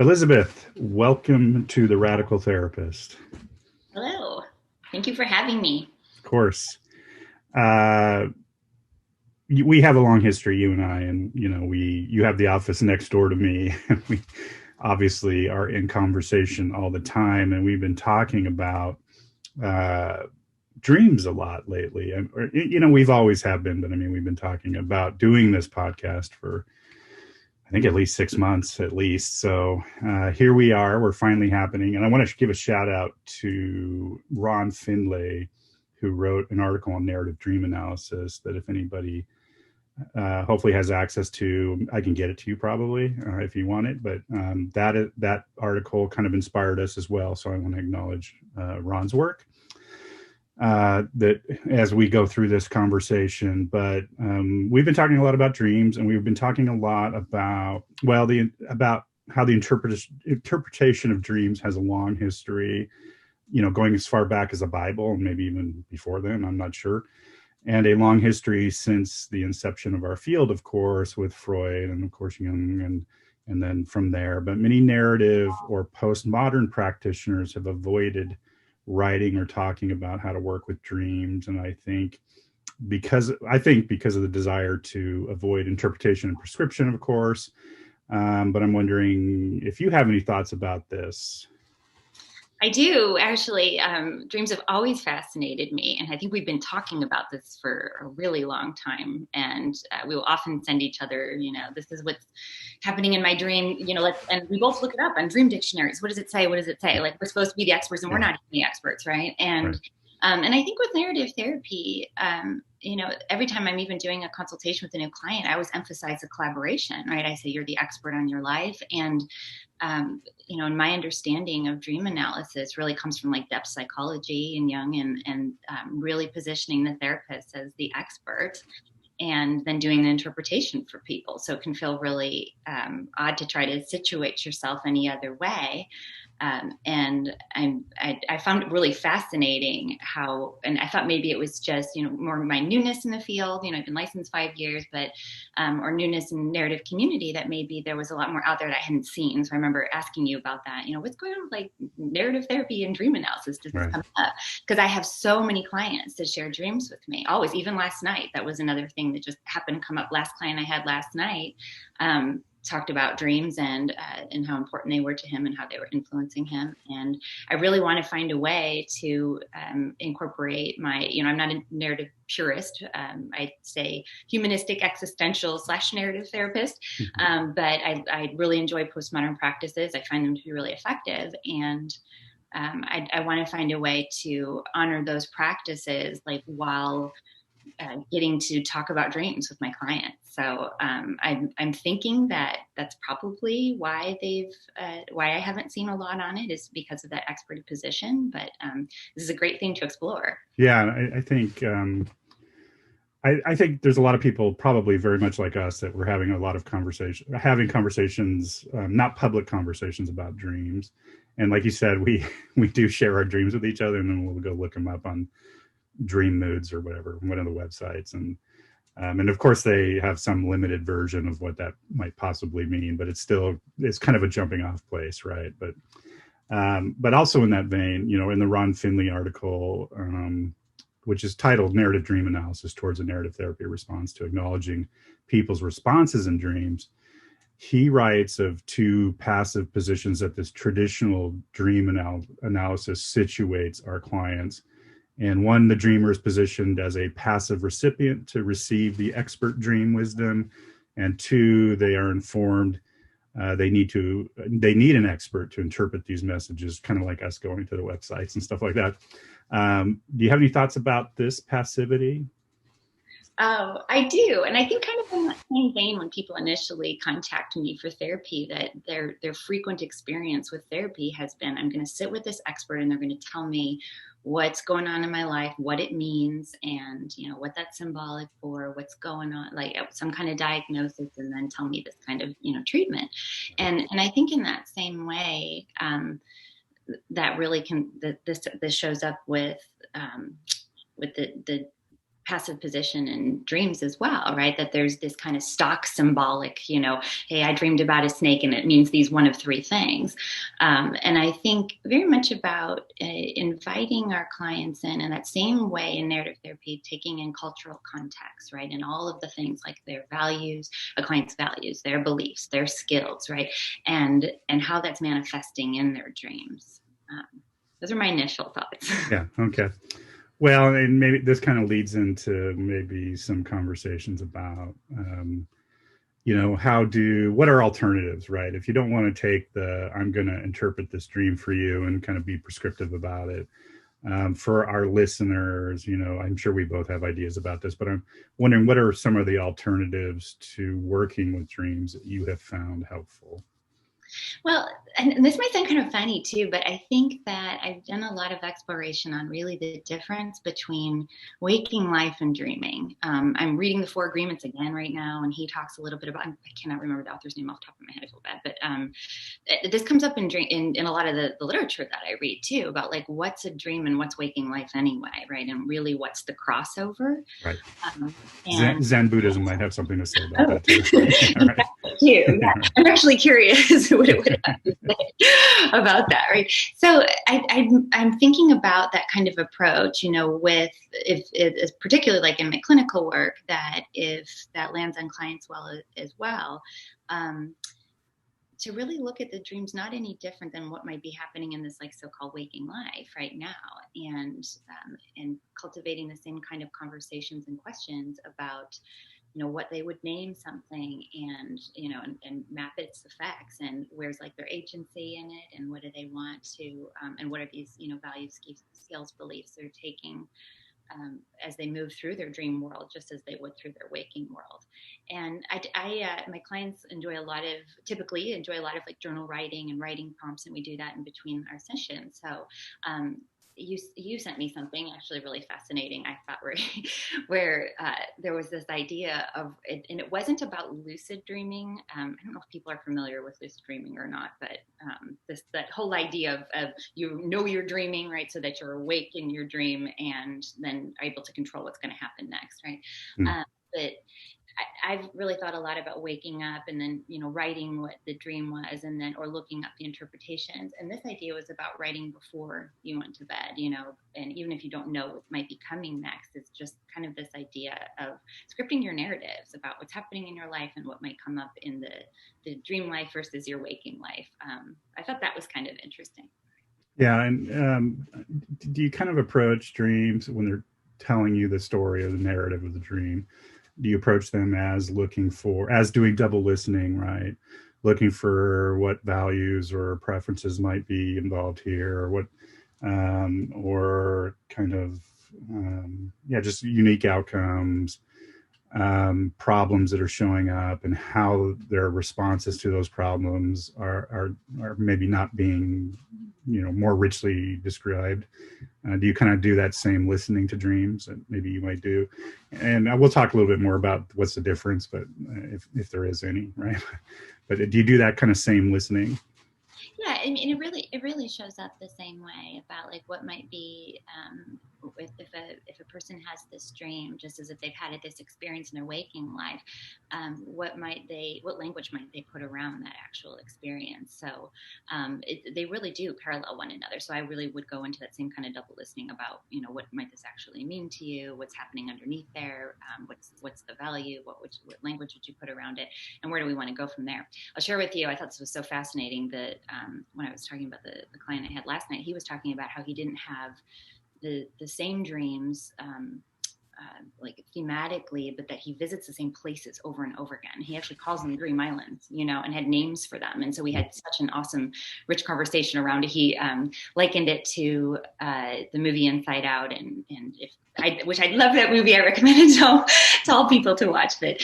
Elizabeth, welcome to the Radical Therapist. Hello. Thank you for having me. Of course, uh, we have a long history, you and I, and you have the office next door to me. We obviously are in conversation all the time, and we've been talking about uh, dreams a lot lately. And we've always have been, but I mean, we've been talking about doing this podcast for I think at least 6 months at least. So here we are. We're finally happening. And I want to give a shout out to Ron Finlay, who wrote an article on narrative dream analysis that if anybody hopefully has access to, I can get it to you probably if you want it. But that article kind of inspired us as well. So I want to acknowledge Ron's work. That as we go through this conversation, but we've been talking a lot about dreams, and we've been talking a lot about about how the interpretation of dreams has a long history, going as far back as the Bible and maybe even before then, I'm not sure, and a long history since the inception of our field, of course, with Freud and of course Jung and then from there. But many narrative or postmodern practitioners have avoided writing or talking about how to work with dreams. And I think because of the desire to avoid interpretation and prescription, of course. But I'm wondering if you have any thoughts about this. I do actually. Dreams have always fascinated me, and I think we've been talking about this for a really long time. And we will often send each other, this is what's happening in my dream. And we both look it up on dream dictionaries. What does it say? What does it say? Like, we're supposed to be the experts, and we're not even the experts, right? And and I think with narrative therapy, every time I'm even doing a consultation with a new client, I always emphasize the collaboration, right? I say you're the expert on your life, and and my understanding of dream analysis really comes from like depth psychology and Jung, and really positioning the therapist as the expert, and then doing the interpretation for people. So it can feel really odd to try to situate yourself any other way. And I found it really fascinating how, and I thought maybe it was just, more my newness in the field, I've been licensed 5 years, but, or newness in narrative community, that maybe there was a lot more out there that I hadn't seen. So I remember asking you about that, what's going on with like narrative therapy and dream analysis? Does this come up? Because I have so many clients that share dreams with me, always, even last night. That was another thing that just happened to come up. Last client I had last night, talked about dreams and how important they were to him and how they were influencing him. And I really want to find a way to incorporate my, I'm not a narrative purist. I'd say humanistic existential / narrative therapist. But I really enjoy postmodern practices. I find them to be really effective. And I want to find a way to honor those practices, like while getting to talk about dreams with my clients. So I'm thinking that that's probably why why I haven't seen a lot on it, is because of that expert position. But this is a great thing to explore. Yeah, I think I think there's a lot of people probably very much like us that we're having a lot of conversations, not public conversations about dreams. And like you said, we do share our dreams with each other, and then we'll go look them up on Dream Moods or whatever, one of the websites, and of course they have some limited version of what that might possibly mean, but it's kind of a jumping off place, right? But also in that vein, in the Ron Finlay article, which is titled "Narrative Dream Analysis Towards a Narrative Therapy Response to Acknowledging People's Responses in Dreams," he writes of two passive positions that this traditional dream analysis situates our clients. And one, the dreamer is positioned as a passive recipient to receive the expert dream wisdom. And two, they are informed they need an expert to interpret these messages, kind of like us going to the websites and stuff like that. Do you have any thoughts about this passivity? Oh, I do. And I think kind of in that same vein, when people initially contact me for therapy, that their frequent experience with therapy has been, I'm going to sit with this expert and they're going to tell me what's going on in my life, what it means, and what that's symbolic for, what's going on, like some kind of diagnosis, and then tell me this kind of treatment. And I think in that same way, that really this shows up with the passive position in dreams as well, right? That there's this kind of stock symbolic, hey, I dreamed about a snake and it means these one of three things. And I think very much about inviting our clients in that same way in narrative therapy, taking in cultural context, right? And all of the things like their values, a client's values, their beliefs, their skills, right? And how that's manifesting in their dreams. Those are my initial thoughts. Yeah. Okay. Well, and maybe this kind of leads into maybe some conversations about, what are alternatives, right? If you don't want to take I'm going to interpret this dream for you and kind of be prescriptive about it. For our listeners, I'm sure we both have ideas about this, but I'm wondering what are some of the alternatives to working with dreams that you have found helpful? Well, and this might sound kind of funny too, but I think that I've done a lot of exploration on really the difference between waking life and dreaming. I'm reading the Four Agreements again right now, and he talks a little bit about, I cannot remember the author's name off the top of my head, I feel bad, but this comes up in a lot of the literature that I read too, about like what's a dream and what's waking life anyway, right? And really what's the crossover. Right. Zen Buddhism might have something to say about that too. Right. Thank you. Yeah. I'm actually curious what it would have to say about that, right? So I'm thinking about that kind of approach, with if particularly like in my clinical work, that if that lands on clients well as well, to really look at the dreams not any different than what might be happening in this like so-called waking life right now, and cultivating the same kind of conversations and questions about what they would name something, and and map its effects, and where's like their agency in it, and what do they want to and what are these values, skills, beliefs they're taking as they move through their dream world, just as they would through their waking world. And my clients typically enjoy a lot of like journal writing and writing prompts, and we do that in between our sessions. So you sent me something actually really fascinating, I thought, where there was this idea of it, and it wasn't about lucid dreaming. I don't know if people are familiar with lucid dreaming or not, but that whole idea of you're dreaming, right, so that you're awake in your dream and then are able to control what's going to happen next, right? But I've really thought a lot about waking up and then, writing what the dream was, and then, or looking up the interpretations. And this idea was about writing before you went to bed, and even if you don't know what might be coming next, it's just kind of this idea of scripting your narratives about what's happening in your life and what might come up in the dream life versus your waking life. I thought that was kind of interesting. Yeah. And do you kind of approach dreams when they're telling you the story or the narrative of the dream? Do you approach them as doing double listening, right? Looking for what values or preferences might be involved here, or what, or kind of, just unique outcomes, problems that are showing up, and how their responses to those problems are maybe not being, more richly described. Do you kind of do that same listening to dreams that maybe you might do? And we'll talk a little bit more about what's the difference, but if there is any, right? But do you do that kind of same listening? Yeah, I mean, it really shows up the same way about like what might be if a person has this dream, just as if they've had this experience in their waking life, what language might they put around that actual experience? So they really do parallel one another. So I really would go into that same kind of double listening about what might this actually mean to you, what's happening underneath there, what's the value, what language would you put around it, and where do we want to go from there? I'll share with you. I thought this was so fascinating that when I was talking about the client I had last night, he was talking about how he didn't have the same dreams like thematically, but that he visits the same places over and over again. He actually calls them dream islands, and had names for them. And so we had such an awesome, rich conversation around it. He likened it to the movie Inside Out, which I love that movie. I recommend it to all people to watch. But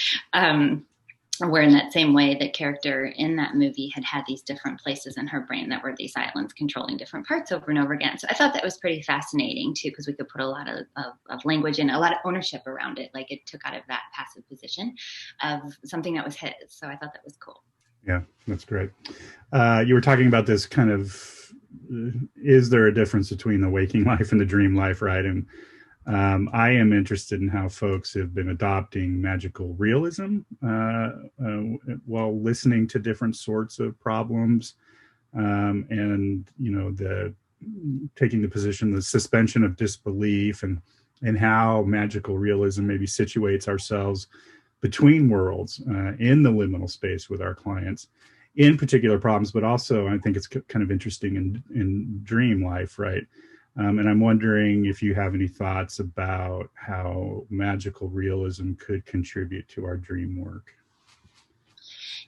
where in that same way, the character in that movie had these different places in her brain that were these islands controlling different parts over and over again. So I thought that was pretty fascinating too, because we could put a lot of language and a lot of ownership around it. Like it took out of that passive position of something that was his. So I thought that was cool. Yeah, that's great. You were talking about this kind of, is there a difference between the waking life and the dream life, right? And I am interested in how folks have been adopting magical realism while listening to different sorts of problems, and the taking the position, the suspension of disbelief, and how magical realism maybe situates ourselves between worlds in the liminal space with our clients in particular problems, but also I think it's kind of interesting in dream life, right? And I'm wondering if you have any thoughts about how magical realism could contribute to our dream work.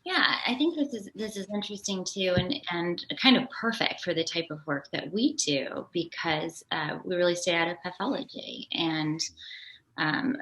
Yeah, I think this is interesting too, and kind of perfect for the type of work that we do because we really stay out of pathology. And um,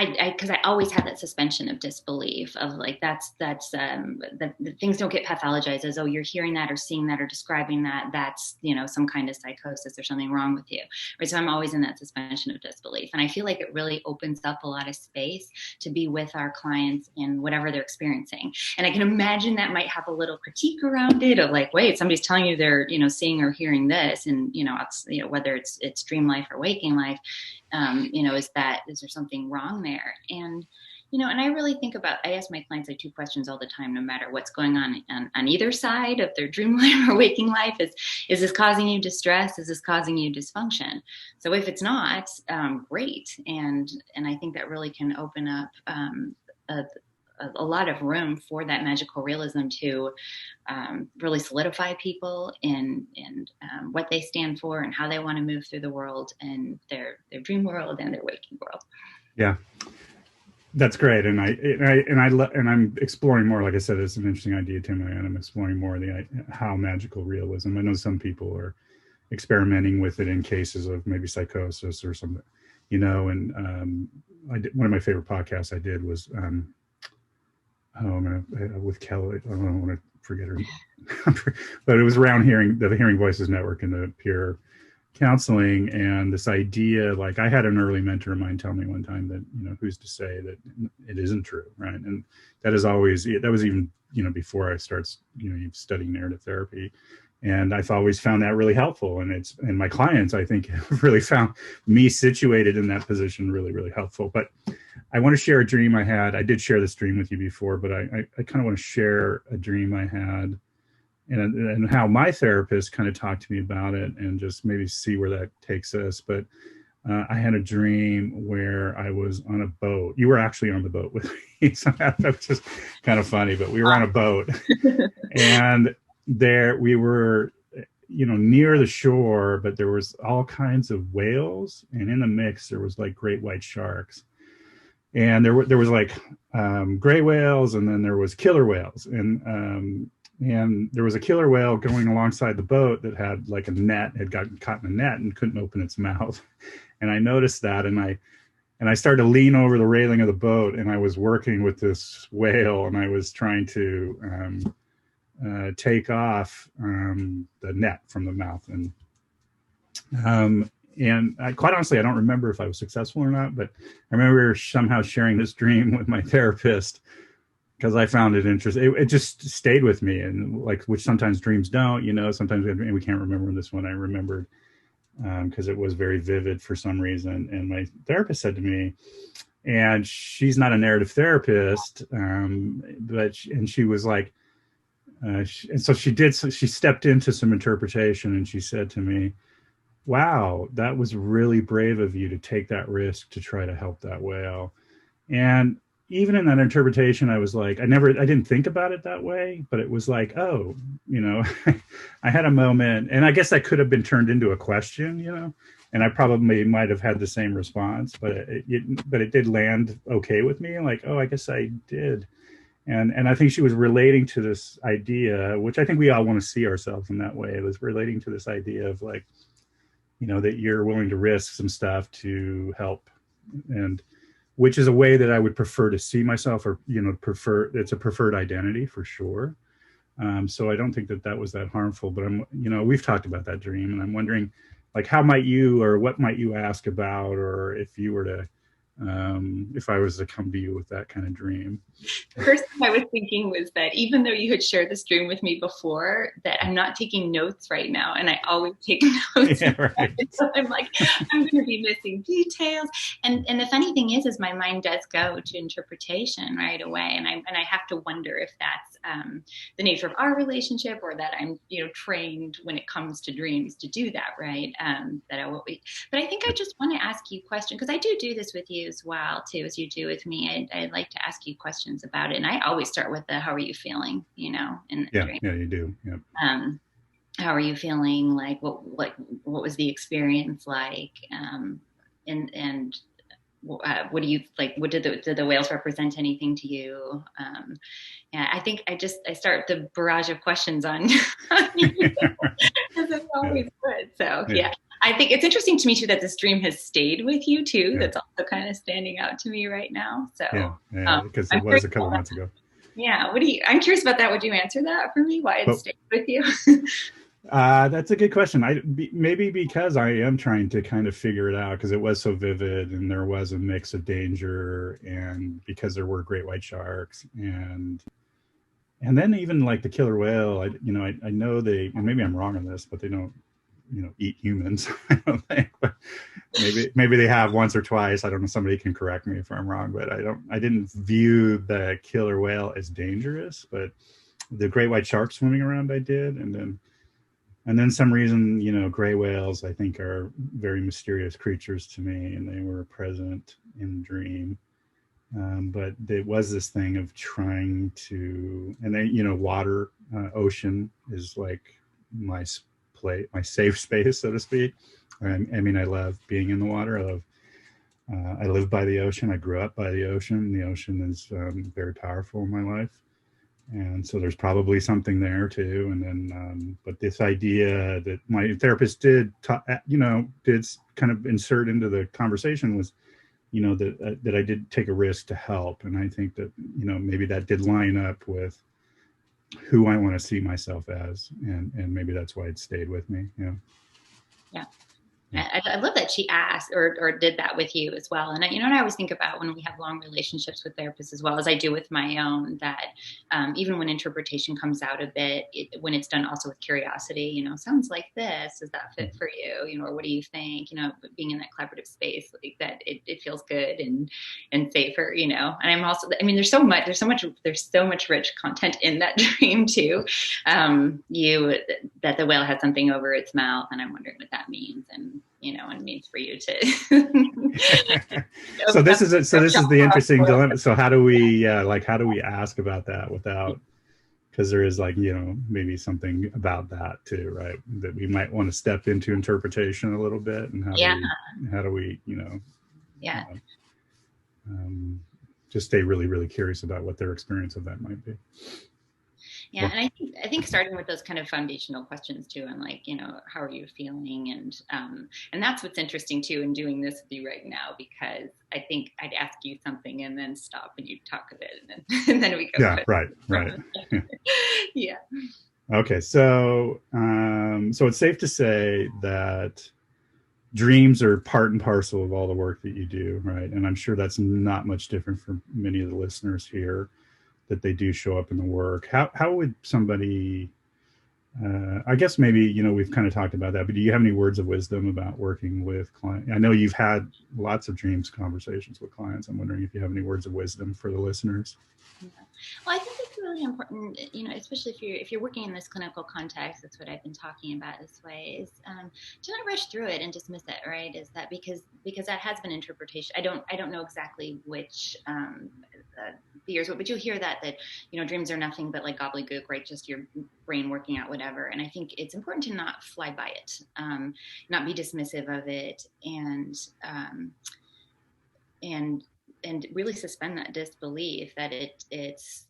because I always had that suspension of disbelief of like the things don't get pathologized as, oh, you're hearing that or seeing that or describing that's some kind of psychosis or something wrong with you, right? So I'm always in that suspension of disbelief, and I feel like it really opens up a lot of space to be with our clients in whatever they're experiencing. And I can imagine that might have a little critique around it of like, wait, somebody's telling you they're seeing or hearing this, and whether it's dream life or waking life, is there something wrong there? And and I really think about, I ask my clients like two questions all the time, no matter what's going on either side of their dream life or waking life: is this causing you distress? Is this causing you dysfunction? So if it's not, great. And I think that really can open up a lot of room for that magical realism to really solidify people in what they stand for and how they want to move through the world and their dream world and their waking world. Yeah, that's great. And I'm exploring more. Like I said, it's an interesting idea to me, and I'm exploring more how magical realism. I know some people are experimenting with it in cases of maybe psychosis or something, And one of my favorite podcasts I did was with Kelly. I don't want to forget her, but it was around the Hearing Voices Network and the peer counseling, and this idea. Like, I had an early mentor of mine tell me one time that who's to say that it isn't true, right? And that was even before I started studying narrative therapy. And I've always found that really helpful. And my clients, I think, have really found me situated in that position really, really helpful. But I want to share a dream I had. I did share this dream with you before, but I kind of want to share a dream I had and how my therapist kind of talked to me about it, and just maybe see where that takes us. But I had a dream where I was on a boat. You were actually on the boat with me. So that was just kind of funny, but we were on a boat. And there we were, near the shore, but there was all kinds of whales, and in the mix there was like great white sharks, and there was like gray whales, and then there was killer whales, and there was a killer whale going alongside the boat that had like had gotten caught in a net and couldn't open its mouth. And I noticed that, and I started to lean over the railing of the boat, and I was working with this whale, and I was trying to take off the net from the mouth. And quite honestly, I don't remember if I was successful or not, but I remember somehow sharing this dream with my therapist because I found it interesting. It just stayed with me, and which sometimes dreams don't, sometimes we can't remember. This one I remembered because it was very vivid for some reason. And my therapist said to me, and she's not a narrative therapist, and she was like, and so she stepped into some interpretation, and she said to me, wow, that was really brave of you to take that risk to try to help that whale. And even in that interpretation, I was like, I didn't think about it that way, but it was like, oh, I had a moment, and I guess that could have been turned into a question, and I probably might have had the same response, but it did land okay with me. Like, oh, I guess I did. And I think she was relating to this idea, which I think we all want to see ourselves in that way. It was relating to this idea of like, that you're willing to risk some stuff to help, and which is a way that I would prefer to see myself, or, it's a preferred identity for sure. So I don't think that was that harmful, but we've talked about that dream, and I'm wondering, like, how might you, or what might you ask about, or if you were to if I was to come to you with that kind of dream. The first thing I was thinking was that even though you had shared this dream with me before, that I'm not taking notes right now, and I always take notes. Yeah, right. So I'm like, I'm going to be missing details. And the funny thing is my mind does go to interpretation right away, and I have to wonder if that's the nature of our relationship, or that I'm trained when it comes to dreams to do that, right? That I will be. But I think I just want to ask you a question, because I do this with you as well too, as you do with me. I'd like to ask you questions about it, and I always start with the how are you feeling, in the Yeah, dream. yeah, you do. Yeah. How are you feeling? Like what was the experience like? And what do you like? What did the whales represent anything to you? Yeah, I think I start the barrage of questions on you, because it's Yeah, always good. So yeah, yeah, I think it's interesting to me too that this dream has stayed with you too. yeah, That's also kind of standing out to me right now. yeah, So yeah. Because I'm it curious was a couple about that. months ago. Yeah, I'm curious about that. Would you answer that for me? Why it But stayed with you? that's a good question. Maybe because I am trying to kind of figure it out, because it was so vivid and there was a mix of danger, and because there were great white sharks, and then even like the killer whale. I know they, and maybe I'm wrong on this, but they don't eat humans. I don't think, but maybe they have once or twice. I don't know. Somebody can correct me if I'm wrong, but I didn't view the killer whale as dangerous, but the great white shark swimming around I did, and then some reason, gray whales I think are very mysterious creatures to me, and they were present in the dream. But there was this thing of trying to, and then water, ocean is like my my safe space, so to speak. I mean, I love being in the water. I live by the ocean. I grew up by the ocean. The ocean is very powerful in my life, and so there's probably something there too. And then but this idea that my therapist did kind of insert into the conversation was, that I did take a risk to help, and I think that maybe that did line up with who I want to see myself as, and maybe that's why it stayed with me. Yeah. Yeah, I love that she asked or did that with you as well. And and I always think about when we have long relationships with therapists, as well as I do with my own, that even when interpretation comes out a bit, when it's done also with curiosity, sounds like this, does that fit for you? Or what do you think? Being in that collaborative space, like that, it feels good and safer. And I'm also, I mean, there's so much rich content in that dream too. That the whale had something over its mouth, and I'm wondering what that means, and and means for you to. so this is the interesting dilemma. So how do we ask about that without, because there is maybe something about that too, right? That we might want to step into interpretation a little bit, and Yeah, how do we yeah. just stay really, really curious about what their experience of that might be. Yeah, and I think starting with those kind of foundational questions too, and like, how are you feeling, and that's what's interesting too in doing this with you right now, because I think I'd ask you something and then stop and you talk a bit, and then we go. Yeah, right. Yeah. Okay, so it's safe to say that dreams are part and parcel of all the work that you do, right? And I'm sure that's not much different for many of the listeners here, that they do show up in the work. How would somebody, I guess maybe, we've kind of talked about that, but do you have any words of wisdom about working with clients? I know you've had lots of dreams conversations with clients. I'm wondering if you have any words of wisdom for the listeners. Yeah. Well, I think it's really important, especially if you're working in this clinical context. That's what I've been talking about this way, is to not rush through it and dismiss it. Right? Is that because that has been interpretation. I don't know exactly which fears, but you'll hear that dreams are nothing but like gobbledygook, right? Just your brain working out whatever. And I think it's important to not fly by it, not be dismissive of it, and really suspend that disbelief that it's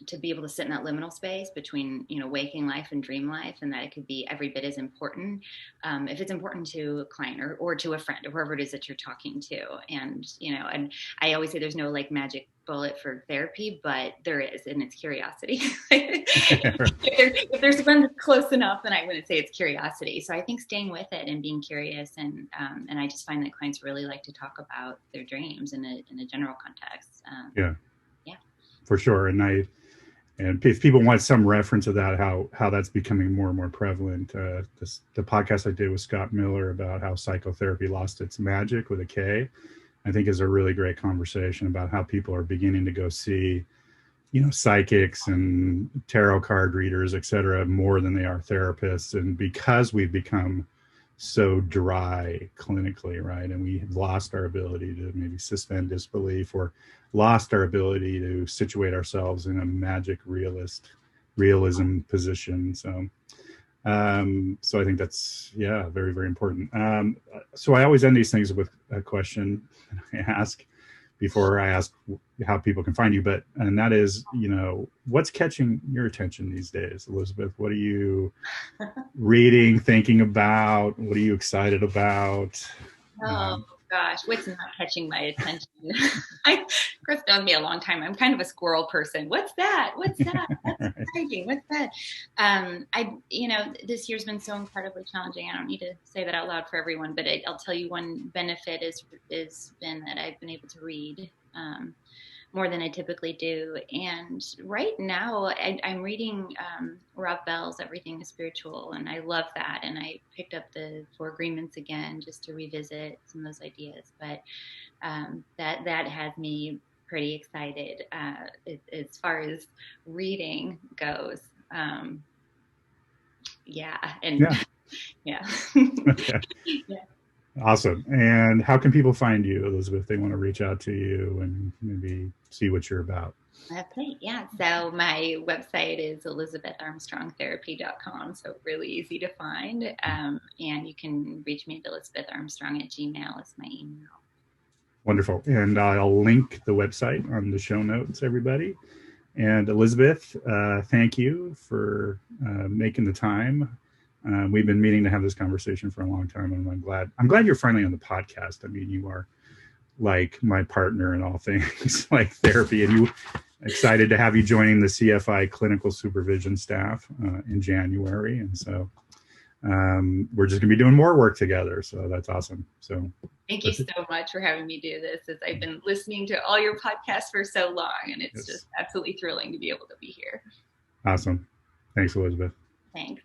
to be able to sit in that liminal space between, waking life and dream life, and that it could be every bit as important, if it's important to a client or to a friend or whoever it is that you're talking to. And, and I always say there's no like magic bullet for therapy, but there is, and it's curiosity. if there's one that's close enough, then I'm going to say it's curiosity. So I think staying with it and being curious, and I just find that clients really like to talk about their dreams in a general context. Yeah, yeah, for sure. And if people want some reference of that, how that's becoming more and more prevalent, the podcast I did with Scott Miller about how psychotherapy lost its magic with a K, I think is a really great conversation about how people are beginning to go see, psychics and tarot card readers, et cetera, more than they are therapists. And because we've become so dry clinically, right? And we have lost our ability to maybe suspend disbelief, or lost our ability to situate ourselves in a magic realism position. So I think that's, very, very important. So I always end these things with a question I ask before I ask how people can find you, and that is, what's catching your attention these days, Elizabeth? What are you reading, thinking about? What are you excited about? Oh gosh, what's not catching my attention? Chris knows me a long time. I'm kind of a squirrel person. What's that? What's that? That's exciting. What's that? This year's been so incredibly challenging. I don't need to say that out loud for everyone, but I'll tell you one benefit is been that I've been able to read more than I typically do. And right now I'm reading Rob Bell's Everything is Spiritual, and I love that. And I picked up the Four Agreements again just to revisit some of those ideas. But that has me pretty excited as far as reading goes. Yeah. Okay. Yeah. Awesome. And how can people find you, Elizabeth, if they want to reach out to you and maybe see what you're about? Okay, yeah. So my website is elizabetharmstrongtherapy.com, so really easy to find. And you can reach me at elizabetharmstrong@gmail.com is my email. Wonderful. And I'll link the website on the show notes, everybody. And Elizabeth, thank you for making the time. We've been meaning to have this conversation for a long time, and I'm glad you're finally on the podcast. I mean, you are like my partner in all things like therapy, and excited to have you joining the CFI clinical supervision staff in January. And so we're just gonna be doing more work together. So that's awesome. So thank you so much for having me do this, as I've been listening to all your podcasts for so long, and it's just absolutely thrilling to be able to be here. Awesome. Thanks, Elizabeth. Thanks.